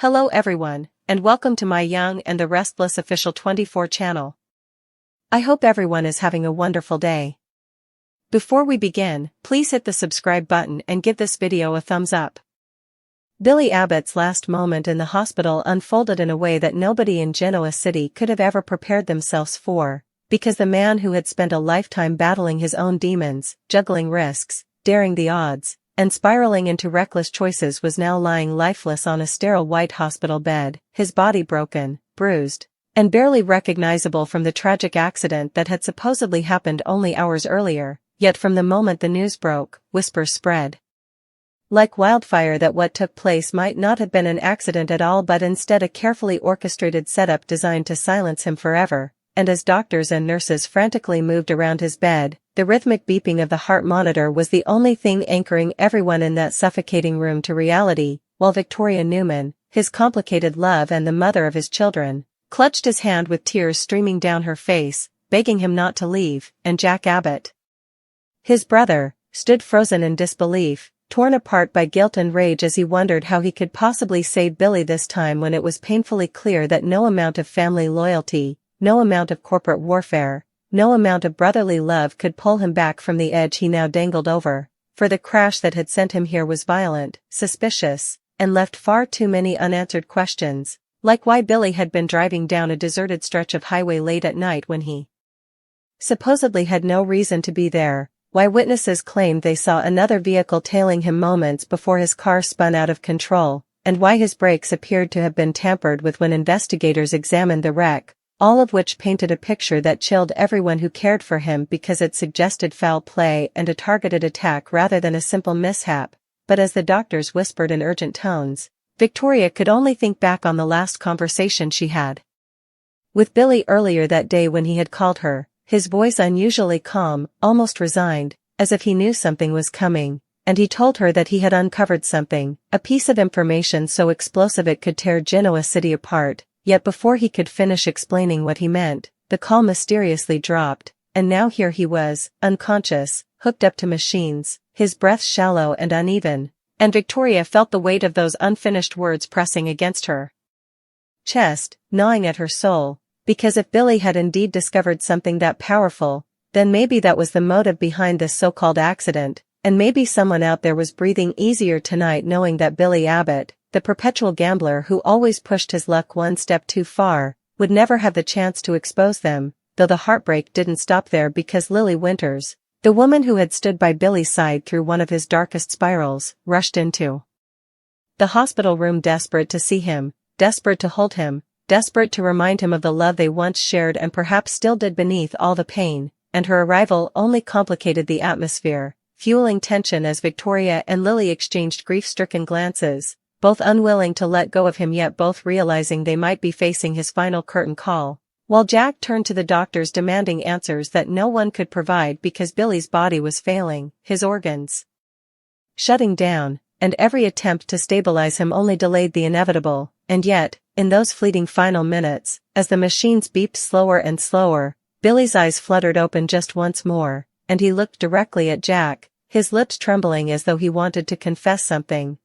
Hello everyone, and welcome to my Young and the Restless official 24 channel. I hope everyone is having a wonderful day. Before we begin, please hit the subscribe button and give this video a thumbs up. Billy Abbott's last moment in the hospital unfolded in a way that nobody in Genoa City could have ever prepared themselves for, because the man who had spent a lifetime battling his own demons, juggling risks, daring the odds, and spiraling into reckless choices was now lying lifeless on a sterile white hospital bed, his body broken, bruised, and barely recognizable from the tragic accident that had supposedly happened only hours earlier, yet from the moment the news broke, whispers spread like wildfire that what took place might not have been an accident at all but instead a carefully orchestrated setup designed to silence him forever, and as doctors and nurses frantically moved around his bed, the rhythmic beeping of the heart monitor was the only thing anchoring everyone in that suffocating room to reality, while Victoria Newman, his complicated love and the mother of his children, clutched his hand with tears streaming down her face, begging him not to leave, and Jack Abbott, his brother, stood frozen in disbelief, torn apart by guilt and rage as he wondered how he could possibly save Billy this time when it was painfully clear that no amount of family loyalty, no amount of corporate warfare, no amount of brotherly love could pull him back from the edge he now dangled over, for the crash that had sent him here was violent, suspicious, and left far too many unanswered questions, like why Billy had been driving down a deserted stretch of highway late at night when he supposedly had no reason to be there, why witnesses claimed they saw another vehicle tailing him moments before his car spun out of control, and why his brakes appeared to have been tampered with when investigators examined the wreck, all of which painted a picture that chilled everyone who cared for him because it suggested foul play and a targeted attack rather than a simple mishap. But as the doctors whispered in urgent tones, Victoria could only think back on the last conversation she had with Billy earlier that day when he had called her, his voice unusually calm, almost resigned, as if he knew something was coming, and he told her that he had uncovered something, a piece of information so explosive it could tear Genoa City apart. Yet before he could finish explaining what he meant, the call mysteriously dropped, and now here he was, unconscious, hooked up to machines, his breath shallow and uneven, and Victoria felt the weight of those unfinished words pressing against her chest, gnawing at her soul, because if Billy had indeed discovered something that powerful, then maybe that was the motive behind this so-called accident, and maybe someone out there was breathing easier tonight knowing that Billy Abbott, the perpetual gambler who always pushed his luck one step too far, would never have the chance to expose them, though the heartbreak didn't stop there because Lily Winters, the woman who had stood by Billy's side through one of his darkest spirals, rushed into the hospital room desperate to see him, desperate to hold him, desperate to remind him of the love they once shared and perhaps still did beneath all the pain, and her arrival only complicated the atmosphere, fueling tension as Victoria and Lily exchanged grief-stricken glances, both unwilling to let go of him yet both realizing they might be facing his final curtain call, while Jack turned to the doctors demanding answers that no one could provide because Billy's body was failing, his organs shutting down, and every attempt to stabilize him only delayed the inevitable, and yet, in those fleeting final minutes, as the machines beeped slower and slower, Billy's eyes fluttered open just once more, and he looked directly at Jack, his lips trembling as though he wanted to confess something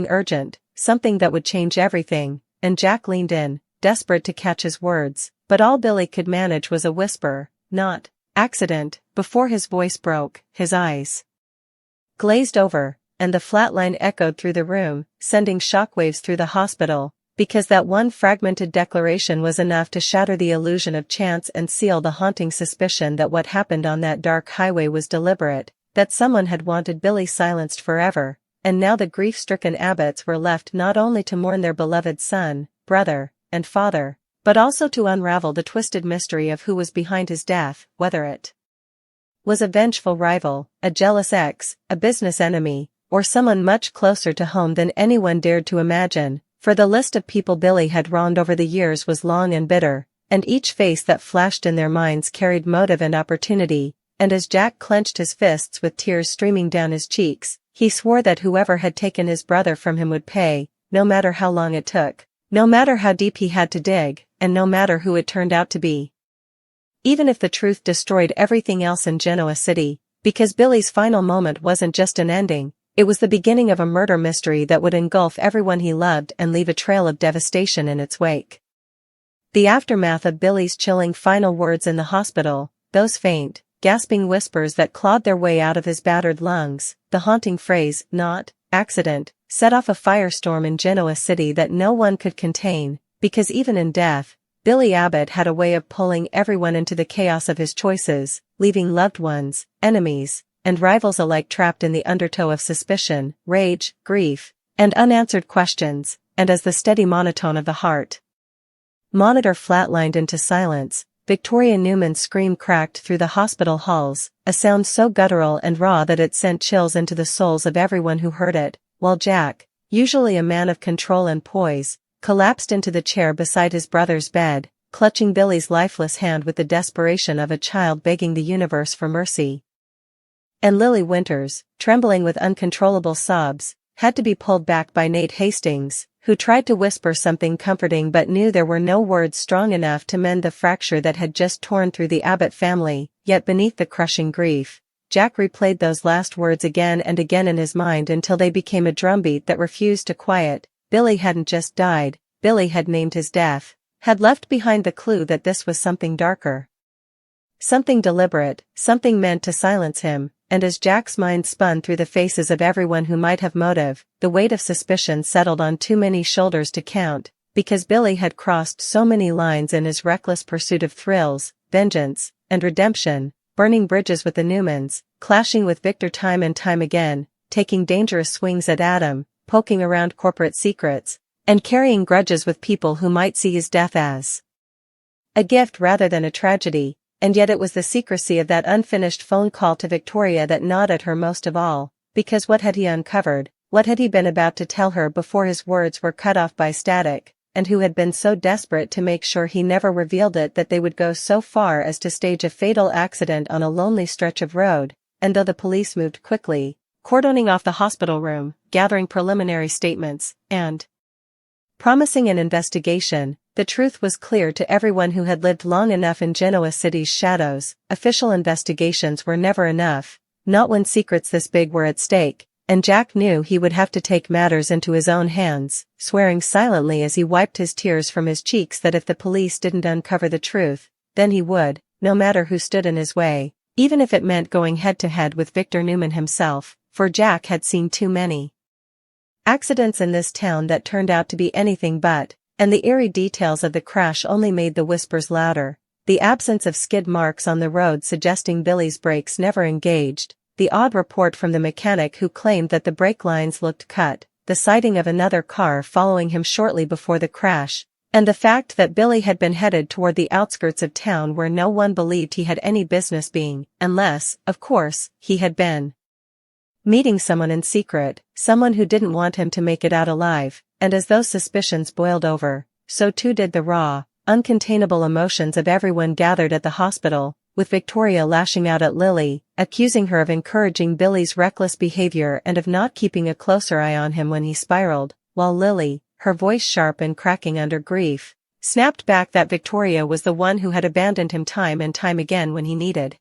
urgent, something that would change everything, and Jack leaned in, desperate to catch his words, but all Billy could manage was a whisper, not accident, before his voice broke, his eyes glazed over, and the flat line echoed through the room, sending shockwaves through the hospital, because that one fragmented declaration was enough to shatter the illusion of chance and seal the haunting suspicion that what happened on that dark highway was deliberate, that someone had wanted Billy silenced forever, and now the grief-stricken Abbotts were left not only to mourn their beloved son, brother, and father, but also to unravel the twisted mystery of who was behind his death, whether it was a vengeful rival, a jealous ex, a business enemy, or someone much closer to home than anyone dared to imagine, for the list of people Billy had wronged over the years was long and bitter, and each face that flashed in their minds carried motive and opportunity, and as Jack clenched his fists with tears streaming down his cheeks, he swore that whoever had taken his brother from him would pay, no matter how long it took, no matter how deep he had to dig, and no matter who it turned out to be. Even if the truth destroyed everything else in Genoa City, because Billy's final moment wasn't just an ending, It was the beginning of a murder mystery that would engulf everyone he loved and leave a trail of devastation in its wake. The aftermath of Billy's chilling final words in the hospital, those faint, gasping whispers that clawed their way out of his battered lungs, the haunting phrase, "not accident," set off a firestorm in Genoa City that no one could contain, because even in death, Billy Abbott had a way of pulling everyone into the chaos of his choices, leaving loved ones, enemies, and rivals alike trapped in the undertow of suspicion, rage, grief, and unanswered questions, and as the steady monotone of the heart monitor flatlined into silence, Victoria Newman's scream cracked through the hospital halls, a sound so guttural and raw that it sent chills into the souls of everyone who heard it, while Jack, usually a man of control and poise, collapsed into the chair beside his brother's bed, clutching Billy's lifeless hand with the desperation of a child begging the universe for mercy. And Lily Winters, trembling with uncontrollable sobs, had to be pulled back by Nate Hastings, who tried to whisper something comforting but knew there were no words strong enough to mend the fracture that had just torn through the Abbott family. Yet beneath the crushing grief, Jack replayed those last words again and again in his mind until they became a drumbeat that refused to quiet. Billy hadn't just died, Billy had named his death, had left behind the clue that this was something darker. Something deliberate, something meant to silence him. And as Jack's mind spun through the faces of everyone who might have motive, the weight of suspicion settled on too many shoulders to count, because Billy had crossed so many lines in his reckless pursuit of thrills, vengeance, and redemption, burning bridges with the Newmans, clashing with Victor time and time again, taking dangerous swings at Adam, poking around corporate secrets, and carrying grudges with people who might see his death as a gift rather than a tragedy. And yet it was the secrecy of that unfinished phone call to Victoria that gnawed at her most of all, because what had he uncovered, what had he been about to tell her before his words were cut off by static, and who had been so desperate to make sure he never revealed it that they would go so far as to stage a fatal accident on a lonely stretch of road, and though the police moved quickly, cordoning off the hospital room, gathering preliminary statements, and promising an investigation, the truth was clear to everyone who had lived long enough in Genoa City's shadows. Official investigations were never enough, not when secrets this big were at stake, and Jack knew he would have to take matters into his own hands, swearing silently as he wiped his tears from his cheeks that if the police didn't uncover the truth, then he would, no matter who stood in his way, even if it meant going head-to-head with Victor Newman himself, for Jack had seen too many accidents in this town that turned out to be anything but. And the eerie details of the crash only made the whispers louder. The absence of skid marks on the road suggesting Billy's brakes never engaged, the odd report from the mechanic who claimed that the brake lines looked cut, the sighting of another car following him shortly before the crash, and the fact that Billy had been headed toward the outskirts of town where no one believed he had any business being, unless, of course, he had been meeting someone in secret, someone who didn't want him to make it out alive. And as those suspicions boiled over, so too did the raw, uncontainable emotions of everyone gathered at the hospital, with Victoria lashing out at Lily, accusing her of encouraging Billy's reckless behavior and of not keeping a closer eye on him when he spiraled, while Lily, her voice sharp and cracking under grief, snapped back that Victoria was the one who had abandoned him time and time again when he needed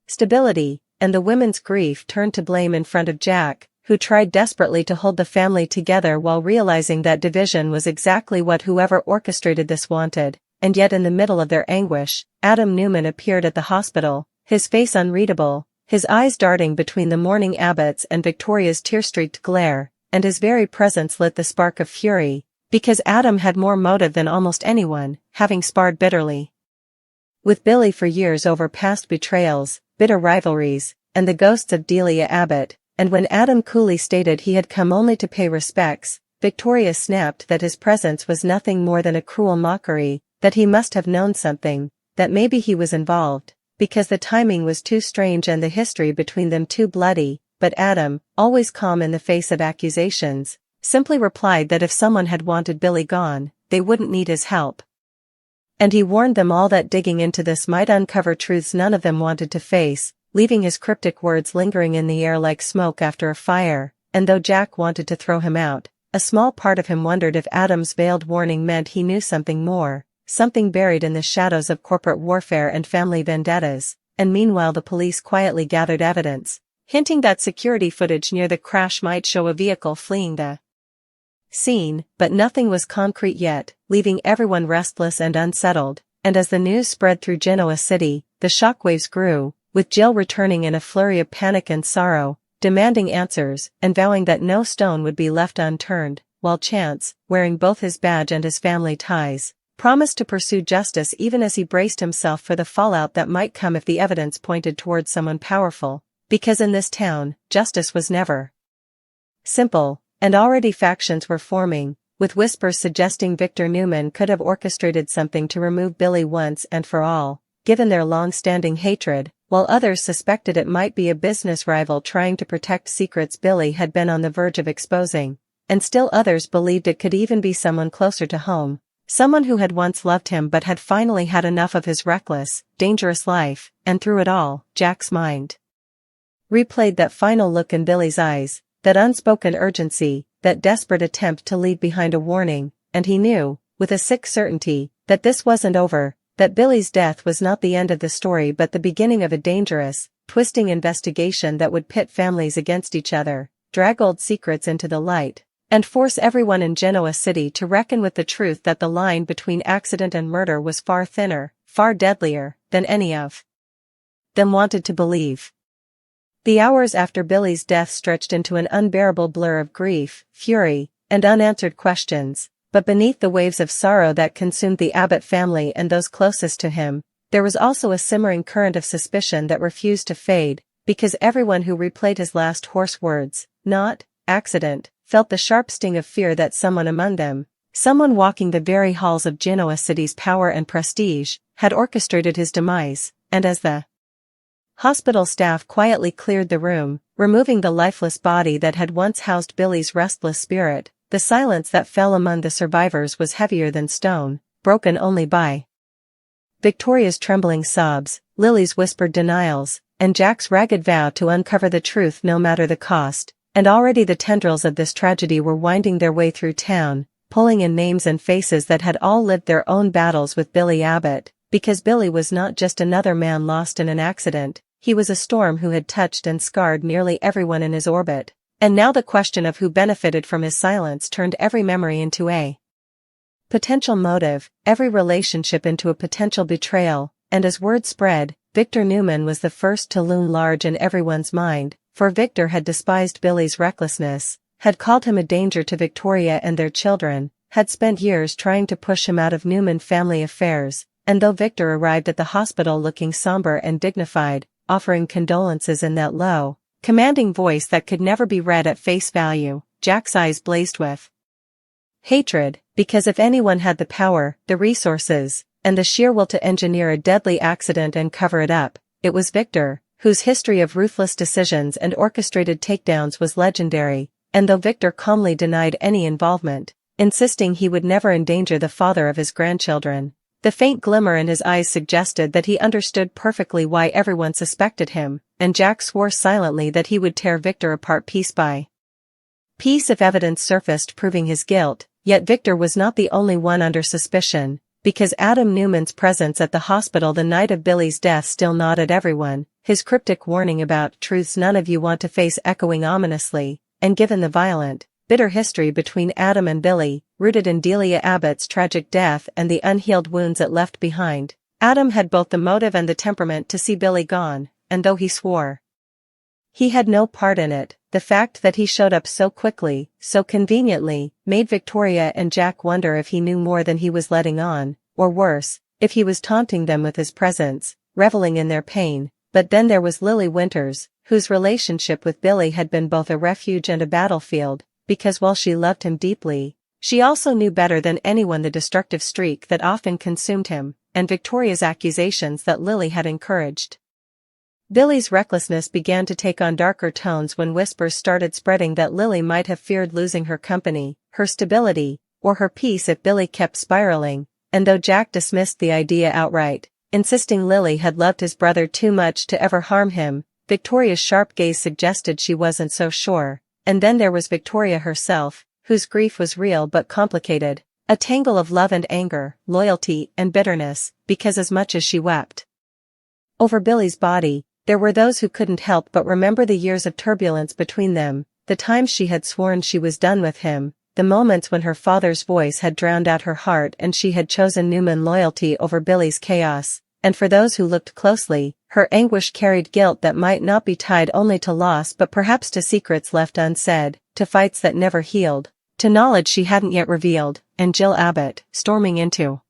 stability, and the women's grief turned to blame in front of Jack, who tried desperately to hold the family together while realizing that division was exactly what whoever orchestrated this wanted. And yet in the middle of their anguish, Adam Newman appeared at the hospital, his face unreadable, his eyes darting between the mourning Abbotts and Victoria's tear-streaked glare, and his very presence lit the spark of fury, because Adam had more motive than almost anyone, having sparred bitterly with Billy for years over past betrayals, bitter rivalries, and the ghosts of Delia Abbott. And when Adam coolly stated he had come only to pay respects, Victoria snapped that his presence was nothing more than a cruel mockery, that he must have known something, that maybe he was involved, because the timing was too strange and the history between them too bloody. But Adam, always calm in the face of accusations, simply replied that if someone had wanted Billy gone, they wouldn't need his help. And he warned them all that digging into this might uncover truths none of them wanted to face, leaving his cryptic words lingering in the air like smoke after a fire. And though Jack wanted to throw him out, a small part of him wondered if Adam's veiled warning meant he knew something more, something buried in the shadows of corporate warfare and family vendettas. And meanwhile the police quietly gathered evidence, hinting that security footage near the crash might show a vehicle fleeing the scene, but nothing was concrete yet, leaving everyone restless and unsettled. And as the news spread through Genoa city, the shockwaves grew, with Jill returning in a flurry of panic and sorrow, demanding answers and vowing that no stone would be left unturned, while Chance, wearing both his badge and his family ties, promised to pursue justice even as he braced himself for the fallout that might come if the evidence pointed towards someone powerful, because in this town, justice was never simple, and already factions were forming, with whispers suggesting Victor Newman could have orchestrated something to remove Billy once and for all, given their long-standing hatred, while others suspected it might be a business rival trying to protect secrets Billy had been on the verge of exposing, and still others believed it could even be someone closer to home, someone who had once loved him but had finally had enough of his reckless, dangerous life, and through it all, Jack's mind replayed that final look in Billy's eyes, that unspoken urgency, that desperate attempt to leave behind a warning, and he knew, with a sick certainty, that this wasn't over, that Billy's death was not the end of the story but the beginning of a dangerous, twisting investigation that would pit families against each other, drag old secrets into the light, and force everyone in Genoa City to reckon with the truth that the line between accident and murder was far thinner, far deadlier, than any of them wanted to believe. The hours after Billy's death stretched into an unbearable blur of grief, fury, and unanswered questions, but beneath the waves of sorrow that consumed the Abbott family and those closest to him, there was also a simmering current of suspicion that refused to fade, because everyone who replayed his last hoarse words, "not accident," felt the sharp sting of fear that someone among them, someone walking the very halls of Genoa City's power and prestige, had orchestrated his demise, and as the hospital staff quietly cleared the room, removing the lifeless body that had once housed Billy's restless spirit, the silence that fell among the survivors was heavier than stone, broken only by Victoria's trembling sobs, Lily's whispered denials, and Jack's ragged vow to uncover the truth no matter the cost, and already the tendrils of this tragedy were winding their way through town, pulling in names and faces that had all lived their own battles with Billy Abbott, because Billy was not just another man lost in an accident, he was a storm who had touched and scarred nearly everyone in his orbit, and now the question of who benefited from his silence turned every memory into a potential motive, every relationship into a potential betrayal, and as word spread, Victor Newman was the first to loom large in everyone's mind, for Victor had despised Billy's recklessness, had called him a danger to Victoria and their children, had spent years trying to push him out of Newman family affairs, and though Victor arrived at the hospital looking somber and dignified, offering condolences in that low, commanding voice that could never be read at face value, Jack's eyes blazed with hatred, because if anyone had the power, the resources, and the sheer will to engineer a deadly accident and cover it up, it was Victor, whose history of ruthless decisions and orchestrated takedowns was legendary, and though Victor calmly denied any involvement, insisting he would never endanger the father of his grandchildren, the faint glimmer in his eyes suggested that he understood perfectly why everyone suspected him, and Jack swore silently that he would tear Victor apart piece by piece if evidence surfaced proving his guilt, yet Victor was not the only one under suspicion, because Adam Newman's presence at the hospital the night of Billy's death still gnawed at everyone, his cryptic warning about truths none of you want to face echoing ominously, and given the violent, bitter history between Adam and Billy, rooted in Delia Abbott's tragic death and the unhealed wounds it left behind, Adam had both the motive and the temperament to see Billy gone, and though he swore he had no part in it, the fact that he showed up so quickly, so conveniently, made Victoria and Jack wonder if he knew more than he was letting on, or worse, if he was taunting them with his presence, reveling in their pain. But then there was Lily Winters, whose relationship with Billy had been both a refuge and a battlefield, because while she loved him deeply, she also knew better than anyone the destructive streak that often consumed him, and Victoria's accusations that Lily had encouraged. Billy's recklessness began to take on darker tones when whispers started spreading that Lily might have feared losing her company, her stability, or her peace if Billy kept spiraling, and though Jack dismissed the idea outright, insisting Lily had loved his brother too much to ever harm him, Victoria's sharp gaze suggested she wasn't so sure, and then there was Victoria herself, whose grief was real but complicated, a tangle of love and anger, loyalty and bitterness, because as much as she wept over Billy's body, There were those who couldn't help but remember the years of turbulence between them, the times she had sworn she was done with him, the moments when her father's voice had drowned out her heart and she had chosen Newman loyalty over Billy's chaos, and for those who looked closely, her anguish carried guilt that might not be tied only to loss but perhaps to secrets left unsaid, to fights that never healed, to knowledge she hadn't yet revealed, and Jill Abbott, storming into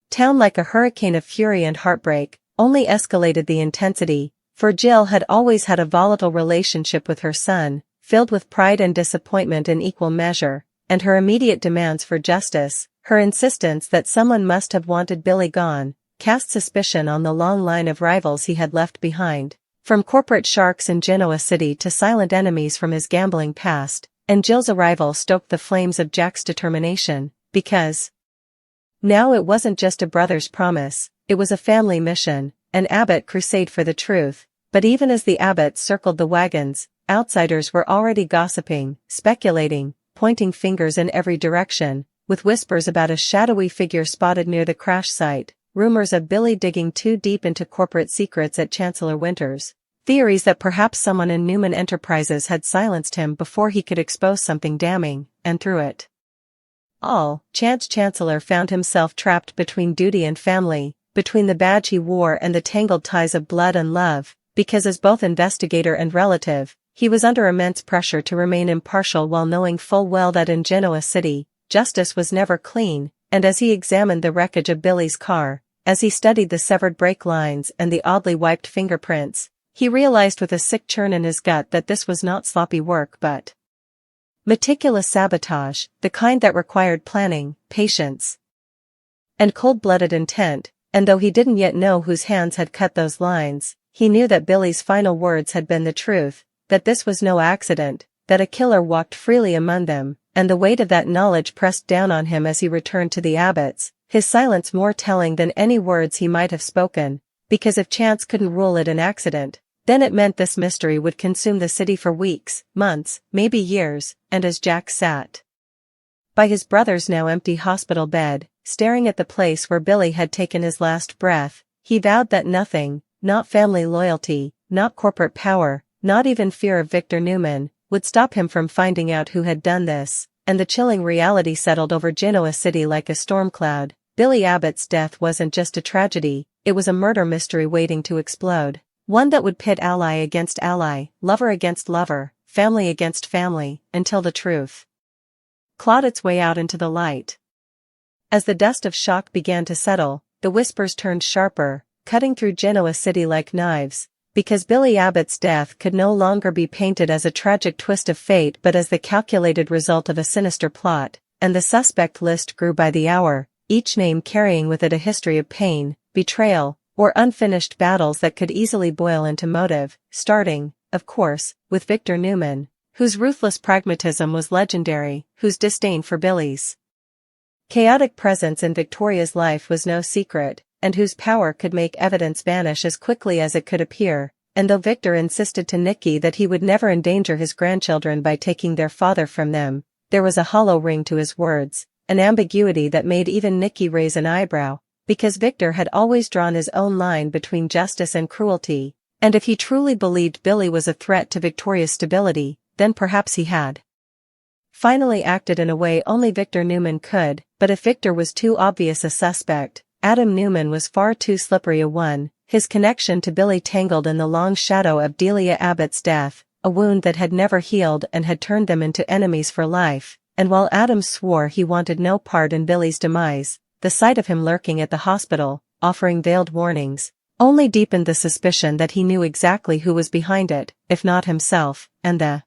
town like a hurricane of fury and heartbreak, only escalated the intensity, for Jill had always had a volatile relationship with her son, filled with pride and disappointment in equal measure, and her immediate demands for justice, her insistence that someone must have wanted Billy gone, cast suspicion on the long line of rivals he had left behind, from corporate sharks in Genoa City to silent enemies from his gambling past, and Jill's arrival stoked the flames of Jack's determination, because now it wasn't just a brother's promise, it was a family mission, an Abbott crusade for the truth. But even as the Abbotts circled the wagons, outsiders were already gossiping, speculating, pointing fingers in every direction, with whispers about a shadowy figure spotted near the crash site, rumors of Billy digging too deep into corporate secrets at Chancellor Winters, theories that perhaps someone in Newman Enterprises had silenced him before he could expose something damning, and through it all, Chancellor found himself trapped between duty and family, between the badge he wore and the tangled ties of blood and love, because as both investigator and relative, he was under immense pressure to remain impartial while knowing full well that in Genoa City, justice was never clean, and as he examined the wreckage of Billy's car, as he studied the severed brake lines and the oddly wiped fingerprints, he realized with a sick churn in his gut that this was not sloppy work but meticulous sabotage, the kind that required planning, patience, and cold-blooded intent, and though he didn't yet know whose hands had cut those lines, he knew that Billy's final words had been the truth, that this was no accident, that a killer walked freely among them, and the weight of that knowledge pressed down on him as he returned to the Abbotts, his silence more telling than any words he might have spoken, because if chance couldn't rule it an accident, then it meant this mystery would consume the city for weeks, months, maybe years, and as Jack sat by his brother's now empty hospital bed, staring at the place where Billy had taken his last breath, he vowed that nothing, not family loyalty, not corporate power, not even fear of Victor Newman, would stop him from finding out who had done this, and the chilling reality settled over Genoa City like a storm cloud. Billy Abbott's death wasn't just a tragedy, it was a murder mystery waiting to explode. One that would pit ally against ally, lover against lover, family against family, until the truth clawed its way out into the light. As the dust of shock began to settle, the whispers turned sharper, cutting through Genoa City like knives, because Billy Abbott's death could no longer be painted as a tragic twist of fate but as the calculated result of a sinister plot, and the suspect list grew by the hour, each name carrying with it a history of pain, betrayal, or unfinished battles that could easily boil into motive, starting, of course, with Victor Newman, whose ruthless pragmatism was legendary, whose disdain for Billy's chaotic presence in Victoria's life was no secret, and whose power could make evidence vanish as quickly as it could appear, and though Victor insisted to Nicky that he would never endanger his grandchildren by taking their father from them, there was a hollow ring to his words, an ambiguity that made even Nicky raise an eyebrow, because Victor had always drawn his own line between justice and cruelty, and if he truly believed Billy was a threat to Victoria's stability, then perhaps he had finally acted in a way only Victor Newman could, but if Victor was too obvious a suspect, Adam Newman was far too slippery a one, his connection to Billy tangled in the long shadow of Delia Abbott's death, a wound that had never healed and had turned them into enemies for life, and while Adam swore he wanted no part in Billy's demise, the sight of him lurking at the hospital, offering veiled warnings, only deepened the suspicion that he knew exactly who was behind it, if not himself, and the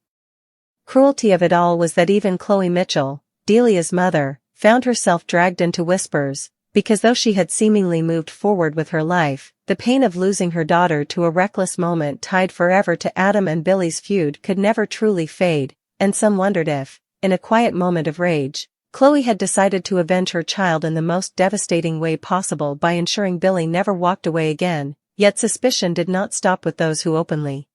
cruelty of it all was that even Chloe Mitchell, Delia's mother, found herself dragged into whispers, because though she had seemingly moved forward with her life, the pain of losing her daughter to a reckless moment tied forever to Adam and Billy's feud could never truly fade, and some wondered if, in a quiet moment of rage, Chloe had decided to avenge her child in the most devastating way possible by ensuring Billy never walked away again, yet suspicion did not stop with those who openly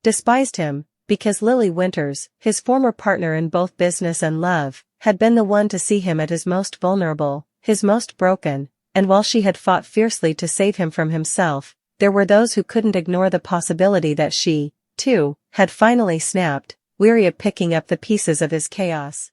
despised him, because Lily Winters, his former partner in both business and love, had been the one to see him at his most vulnerable, his most broken, and while she had fought fiercely to save him from himself, there were those who couldn't ignore the possibility that she, too, had finally snapped, weary of picking up the pieces of his chaos.